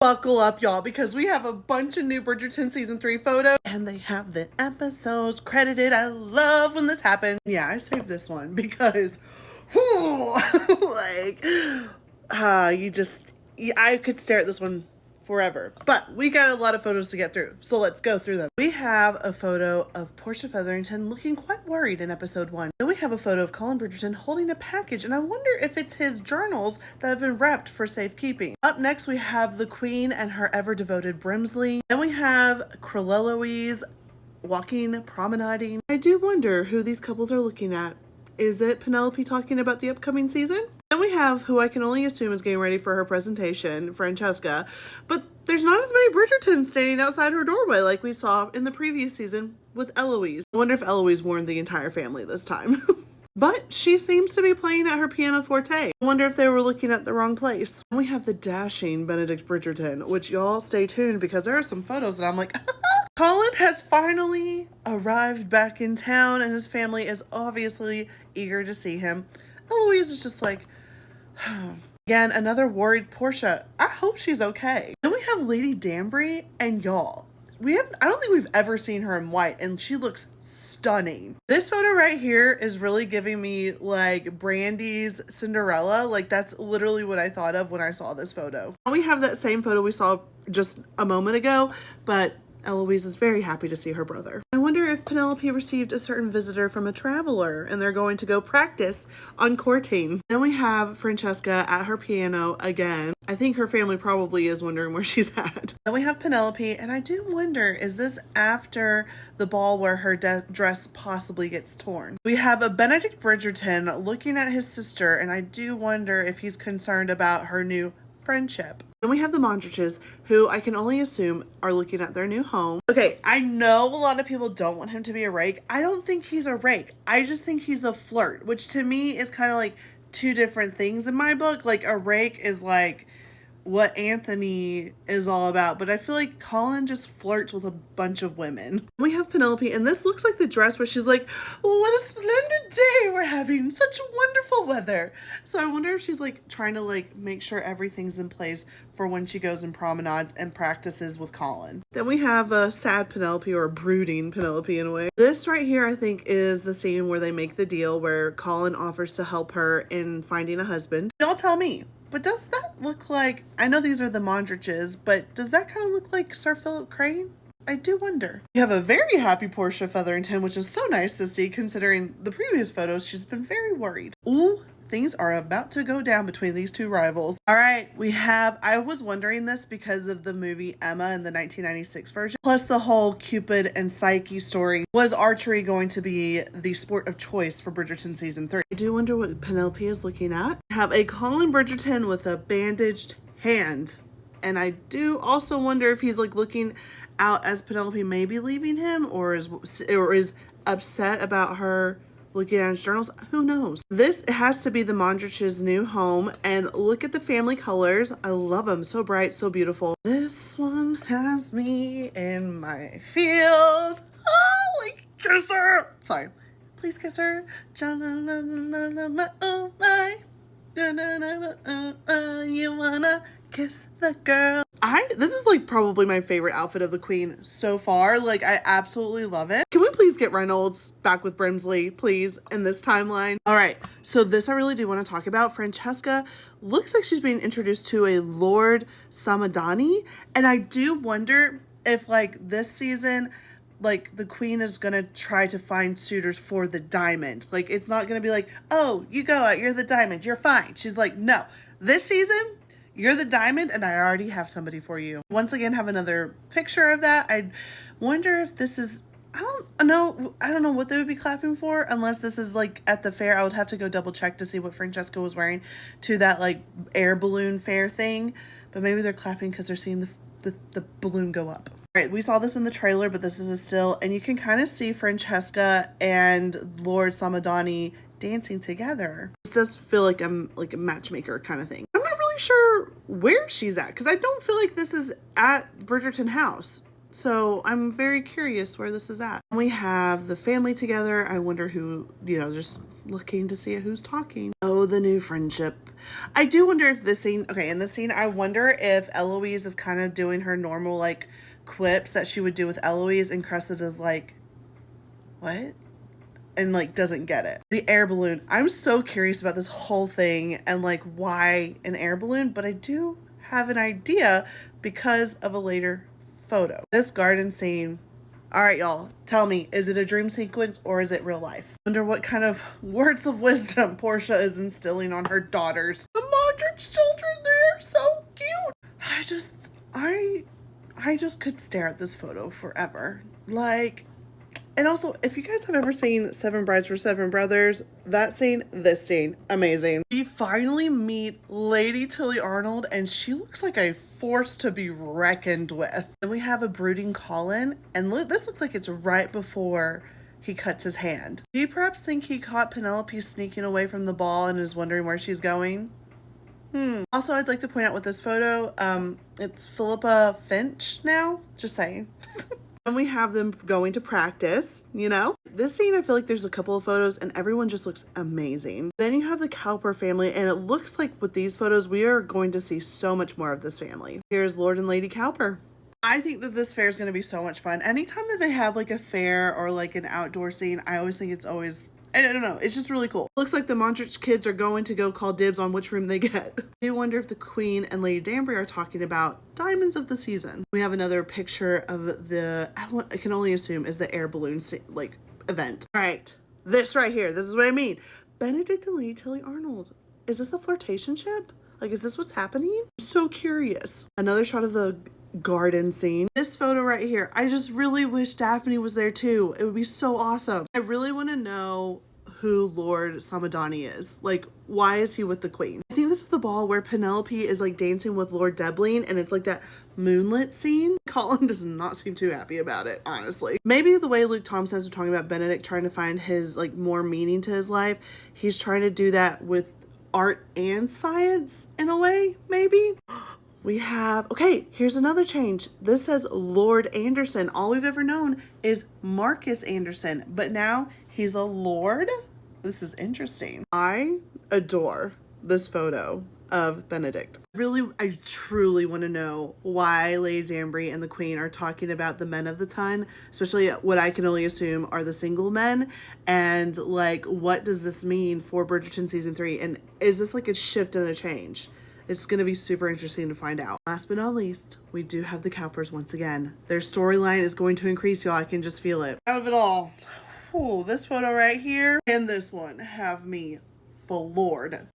buckle up, y'all, because we have a bunch of new Bridgerton season 3 photos and they have the episodes credited. I love when this happens. Yeah, I saved this one because I could stare at this one forever. But we got a lot of photos to get through, so let's go through them. We have a photo of Portia Featherington looking quite worried in episode 1. Then we have a photo of Colin Bridgerton holding a package, and I wonder if it's his journals that have been wrapped for safekeeping. Up next, we have the Queen and her ever-devoted Brimsley. Then we have Eloise walking, promenading. I do wonder who these couples are looking at. Is it Penelope talking about the upcoming season? Then we have who I can only assume is getting ready for her presentation, Franchesca, but there's not as many Bridgertons standing outside her doorway like we saw in the previous season with Eloise. I wonder if Eloise warned the entire family this time. But she seems to be playing at her pianoforte. I wonder if they were looking at the wrong place. And we have the dashing Benedict Bridgerton, which y'all stay tuned because there are some photos that I'm like, Colin has finally arrived back in town and his family is obviously eager to see him. Eloise is just like, again, another worried Portia. I hope she's okay. Then we have Lady Danbury, and y'all, I don't think we've ever seen her in white, and she looks stunning. This photo right here is really giving me like Brandy's Cinderella. Like that's literally what I thought of when I saw this photo. We have that same photo we saw just a moment ago, but Eloise is very happy to see her brother. I wonder if Penelope received a certain visitor from a traveler and they're going to go practice on courting. Then we have Franchesca at her piano again. I think her family probably is wondering where she's at. Then we have Penelope, and I do wonder, is this after the ball where her dress possibly gets torn? We have a Benedict Bridgerton looking at his sister, and I do wonder if he's concerned about her new friendship. Then we have the Mondriches, who I can only assume are looking at their new home. Okay, I know a lot of people don't want him to be a rake. I don't think he's a rake. I just think he's a flirt, which to me is kind of like two different things in my book. Like a rake is like what Anthony is all about, but I feel like Colin just flirts with a bunch of women. We have Penelope, and this looks like the dress where she's like, what a splendid day we're having, such wonderful weather. So I wonder if she's like trying to like make sure everything's in place for when she goes and promenades and practices with Colin. Then we have a sad Penelope, or a brooding Penelope in a way. This right here I think is the scene where they make the deal where Colin offers to help her in finding a husband. Y'all tell me, but does that look like, I know these are the Mondriches, but does that kind of look like Sir Philip Crane? I do wonder. We have a very happy Portia Featherington, which is so nice to see considering the previous photos. She's been very worried. Ooh, things are about to go down between these two rivals. All right, I was wondering this because of the movie Emma in the 1996 version, plus the whole Cupid and Psyche story. Was archery going to be the sport of choice for Bridgerton season 3? I do wonder what Penelope is looking at. We have a Colin Bridgerton with a bandaged hand. And I do also wonder if he's like looking out as Penelope may be leaving him, or is upset about her looking at his journals. Who knows? This has to be the Mondrich's new home, and look at the family colors. I love them. So bright, so beautiful. This one has me in my feels. Oh, like kiss her. Sorry. Please kiss her. Oh my. You wanna kiss the girl. This is like probably my favorite outfit of the Queen so far. Like I absolutely love it. Can we please get Reynolds back with Brimsley, please, in this timeline? All right, so this I really do want to talk about. Franchesca looks like she's being introduced to a Lord Samadani, and I do wonder if like this season, like the Queen is gonna try to find suitors for the diamond. Like it's not gonna be like, oh, you go out, you're the diamond, you're fine. She's like, no, this season you're the diamond and I already have somebody for you. Once again, have another picture of that. I wonder if this is, I don't know what they would be clapping for, unless this is like at the fair. I would have to go double check to see what Franchesca was wearing to that like air balloon fair thing. But maybe they're clapping because they're seeing the balloon go up. All right, we saw this in the trailer, but this is a still, and you can kind of see Franchesca and Lord Samadani dancing together. This does feel like I'm like a matchmaker kind of thing. I'm not really sure where she's at because I don't feel like this is at Bridgerton House. So I'm very curious where this is at. We have the family together. I wonder who, just looking to see who's talking. Oh, Oh, the new friendship. I do wonder if this scene, okay, in this scene, I wonder if Eloise is kind of doing her normal, like, quips that she would do with Eloise, and Cressida's like, what? And, like, doesn't get it. The air balloon. I'm so curious about this whole thing and, like, why an air balloon, but I do have an idea because of a later photo. This garden scene. All right, y'all, tell me, is it a dream sequence or is it real life? I wonder what kind of words of wisdom Portia is instilling on her daughters. The Modric children, they're so cute. I just could stare at this photo forever. Like, and also, if you guys have ever seen Seven Brides for Seven Brothers, that scene, this scene, amazing. We finally meet Lady Tilly Arnold, and she looks like a force to be reckoned with. Then we have a brooding Colin, and this looks like it's right before he cuts his hand. Do you perhaps think he caught Penelope sneaking away from the ball and is wondering where she's going? Also, I'd like to point out with this photo, it's Philippa Finch now, just saying. And we have them going to practice, you know? This scene, I feel like there's a couple of photos and everyone just looks amazing. Then you have the Cowper family, and it looks like with these photos, we are going to see so much more of this family. Here's Lord and Lady Cowper. I think that this fair is going to be so much fun. Anytime that they have like a fair or like an outdoor scene, I always think it's always, I don't know, it's just really cool. Looks like the Montrich kids are going to go call dibs on which room they get. I wonder if the Queen and Lady Danbury are talking about diamonds of the season. We have another picture of the, I can only assume is the air balloon like event. All right, this right here, this is what I mean. Benedict and Lady Tilly Arnold. Is this a flirtationship? Like, is this what's happening? I'm so curious. Another shot of the garden scene. This photo right here, I just really wish Daphne was there too. It would be so awesome. I really want to know who Lord Samadani is. Like, why is he with the Queen? I think this is the ball where Penelope is like dancing with Lord Deblene, and it's like that moonlit scene. Colin does not seem too happy about it, honestly. Maybe the way Luke Thompson was talking about Benedict trying to find his like more meaning to his life, he's trying to do that with art and science in a way, maybe. We have, okay, here's another change. This says Lord Anderson. All we've ever known is Marcus Anderson, but now he's a lord. This is interesting. I adore this photo of Benedict. I truly want to know why Lady Danbury and the Queen are talking about the men of the ton, especially what I can only assume are the single men, and like, what does this mean for Bridgerton season 3? And is this like a shift and a change? It's going to be super interesting to find out. Last but not least, we do have the Cowpers once again. Their storyline is going to increase, y'all. I can just feel it. Out of it all, this photo right here and this one have me floored.